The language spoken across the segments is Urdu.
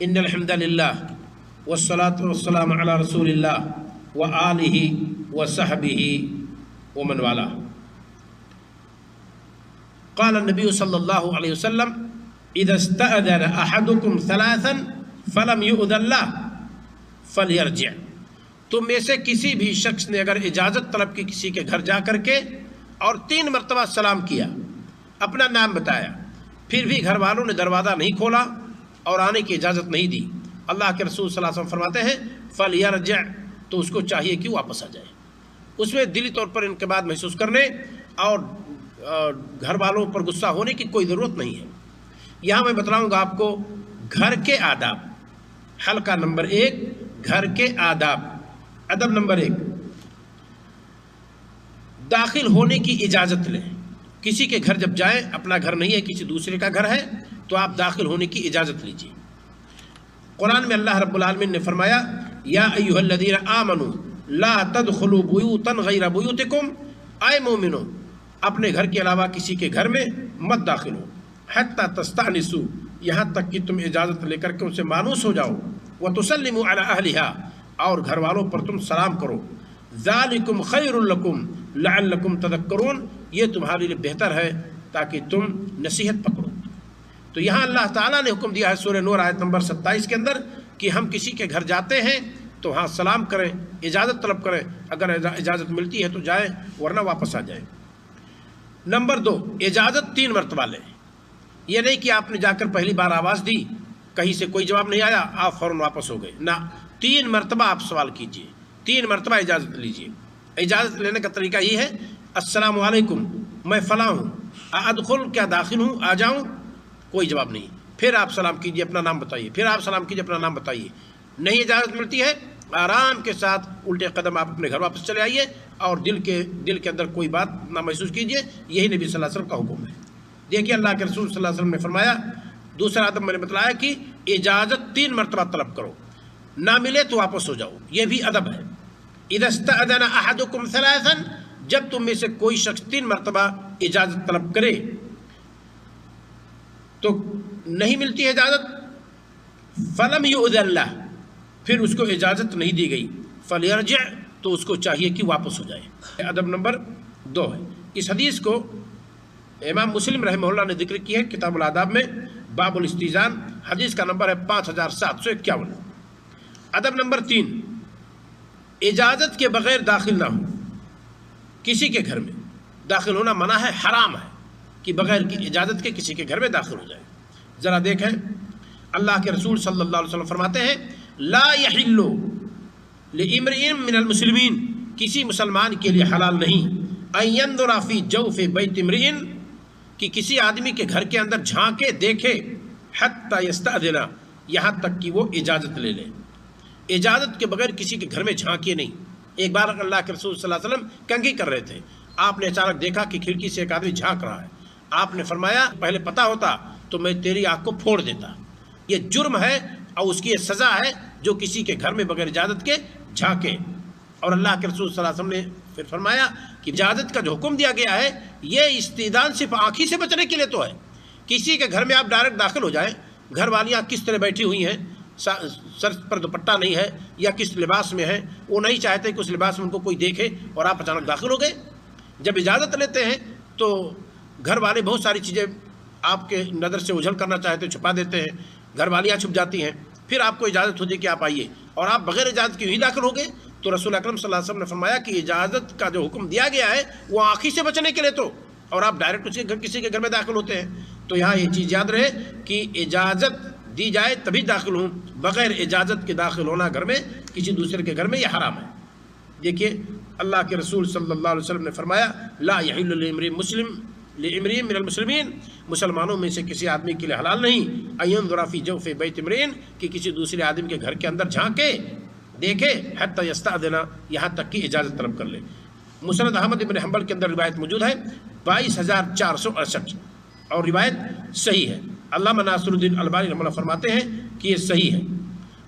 ان الحمد للہ والصلاۃ والسلام علی رسول اللہ وآلہ وصحبہ ومن والہ۔ قال النبی صلی اللہ علیہ وسلم اذا استأذن احدکم ثلاثا فلم یؤذن لہ فلیرجع۔ تم میں سے کسی بھی شخص نے اگر اجازت طلب کی کسی کے گھر جا کر کے اور 3 مرتبہ سلام کیا، اپنا نام بتایا، پھر بھی گھر والوں نے دروازہ نہیں کھولا اور آنے کی اجازت نہیں دی، اللہ کے رسول صلی اللہ علیہ وسلم فرماتے ہیں فَلْيَرْجِعْ، تو اس کو چاہیے کہ واپس آ جائے۔ اس میں دلی طور پر انقباض محسوس کرنے اور گھر والوں پر غصہ ہونے کی کوئی ضرورت نہیں ہے۔ یہاں میں بتلاؤں گا آپ کو گھر کے آداب۔ حلقہ نمبر 1، گھر کے آداب۔ ادب نمبر 1، داخل ہونے کی اجازت لیں۔ کسی کے گھر جب جائیں، اپنا گھر نہیں ہے کسی دوسرے کا گھر ہے، تو آپ داخل ہونے کی اجازت لیجیے۔ قرآن میں اللہ رب العالمین نے فرمایا یا ایھا الذین آمنوا لا تدخلوا بیوتا غیر بیوتکم، اے مومنو اپنے گھر کے علاوہ کسی کے گھر میں مت داخل ہو، حتی تستأنسوا، یہاں تک کہ تم اجازت لے کر کے ان سے مانوس ہو جاؤ، وتسلموا علی اہلھا، اور گھر والوں پر تم سلام کرو، ذالکم خیر لکم لعلکم تذکرون، یہ تمہارے لیے بہتر ہے تاکہ تم نصیحت پکڑو۔ تو یہاں اللہ تعالیٰ نے حکم دیا ہے سورہ نور آیت نمبر 27 کے اندر کہ ہم کسی کے گھر جاتے ہیں تو وہاں سلام کریں، اجازت طلب کریں، اگر اجازت ملتی ہے تو جائیں ورنہ واپس آ جائیں۔ نمبر 2، اجازت 3 مرتبہ لیں۔ یہ نہیں کہ آپ نے جا کر پہلی بار آواز دی، کہیں سے کوئی جواب نہیں آیا، آپ فوراً واپس ہو گئے، نہ، 3 مرتبہ آپ سوال کیجئے، 3 مرتبہ اجازت لیجئے۔ اجازت لینے کا طریقہ یہ ہے السلام علیکم، میں فلاں ہوں، ادخل، کیا داخل ہوں، آ جاؤں؟ کوئی جواب نہیں، پھر آپ سلام کیجئے، اپنا نام بتائیے، پھر آپ سلام کیجئے، اپنا نام بتائیے۔ نہیں اجازت ملتی ہے، آرام کے ساتھ الٹے قدم آپ اپنے گھر واپس چلے آئیے اور دل کے اندر کوئی بات نہ محسوس کیجئے۔ یہی نبی صلی اللہ علیہ وسلم کا حکم ہے۔ دیکھیے اللہ کے رسول صلی اللہ علیہ وسلم نے فرمایا، دوسرا ادب میں نے بتلایا کہ اجازت 3 مرتبہ طلب کرو، نہ ملے تو واپس ہو جاؤ، یہ بھی ادب ہے۔ اذا استأذن احدکم ثلاثا، جب تم میں سے کوئی شخص 3 مرتبہ اجازت طلب کرے تو نہیں ملتی ہے اجازت، فلم یؤذن لہ، پھر اس کو اجازت نہیں دی گئی، فلیرجع، تو اس کو چاہیے کہ واپس ہو جائے۔ ادب نمبر 2 ہے۔ اس حدیث کو امام مسلم رحمہ اللہ نے ذکر کی ہے کتاب الآداب میں، باب الاستئذان، حدیث کا نمبر ہے 5751۔ ادب نمبر 3، اجازت کے بغیر داخل نہ ہو۔ کسی کے گھر میں داخل ہونا منع ہے، حرام ہے کہ بغیر کی اجازت کے کسی کے گھر میں داخل ہو جائے۔ ذرا دیکھیں اللہ کے رسول صلی اللہ علیہ وسلم فرماتے ہیں لا یحل لامرئ من المسلمین، کسی مسلمان کے لیے حلال نہیں، ان ینظر فی جوف بیت امرئ، کہ کسی آدمی کے گھر کے اندر جھانکے دیکھے، حتی یستأذن، یہاں تک کہ وہ اجازت لے لے۔ اجازت کے بغیر کسی کے گھر میں جھانکیے نہیں۔ ایک بار اللہ کے رسول صلی اللہ علیہ وسلم کنگھی کر رہے تھے، آپ نے اچانک دیکھا کہ کھڑکی سے ایک آدمی جھانک رہا ہے، آپ نے فرمایا پہلے پتہ ہوتا تو میں تیری آنکھ کو پھوڑ دیتا۔ یہ جرم ہے اور اس کی یہ سزا ہے جو کسی کے گھر میں بغیر اجازت کے جھانکے۔ اور اللہ کے رسول صلی اللہ علیہ وسلم نے پھر فرمایا کہ اجازت کا جو حکم دیا گیا ہے یہ استئذان صرف آنکھی سے بچنے کے لیے تو ہے۔ کسی کے گھر میں آپ ڈائریکٹ داخل ہو جائیں، گھر والیاں کس طرح بیٹھی ہوئی ہیں، سر پر دوپٹہ نہیں ہے یا کس لباس میں ہے، وہ نہیں چاہتے کہ اس لباس میں ان کو کوئی دیکھے اور آپ اچانک داخل ہو گئے۔ جب اجازت لیتے ہیں تو گھر والے بہت ساری چیزیں آپ کے نظر سے اجھل کرنا چاہتے ہیں، چھپا دیتے ہیں، گھر والیاں چھپ جاتی ہیں، پھر آپ کو اجازت ہوتی ہے کہ آپ آئیے اور آپ بغیر اجازت کے ہی داخل ہو گئے۔ تو رسول اکرم صلی اللہ علیہ وسلم نے فرمایا کہ اجازت کا جو حکم دیا گیا ہے وہ آنکھی سے بچنے کے لیے تو، اور آپ ڈائریکٹ کسی کے گھر میں داخل ہوتے ہیں۔ تو یہاں یہ چیز یاد رہے کہ اجازت دی جائے تبھی داخل ہوں، بغیر اجازت کے داخل ہونا گھر میں کسی دوسرے کے گھر میں یہ حرام ہے۔ دیکھیے اللہ کے رسول صلی اللہ علیہ وسلم نے فرمایا لا یحل لامرئ من المسلمین، مسلمانوں میں سے کسی آدمی کے لیے حلال نہیں ان ینظر فی جوف بیت امرئ، کہ کسی دوسرے آدمی کے گھر کے اندر جھانکے دیکھے، حتی یستأذن، یہاں تک کہ اجازت طلب کر لے۔ مسند احمد بن حنبل کے اندر روایت موجود ہے 22468، اور روایت صحیح ہے۔ علامہ ناصر الدین البانی رحمہ اللہ فرماتے ہیں کہ یہ صحیح ہے،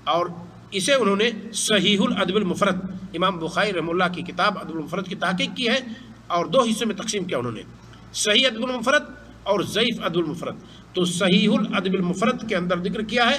اور اسے انہوں نے صحیح الادب المفرد، امام بخاری رحمہ اللہ کی کتاب ادب المفرد کی تحقیق کی ہے، اور 2 حصوں میں تقسیم کیا انہوں نے، صحیح ادب المفرد اور ضعیف ادب المفرد۔ تو صحیح الادب المفرد کے اندر ذکر کیا ہے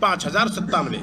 5097।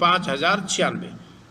5096,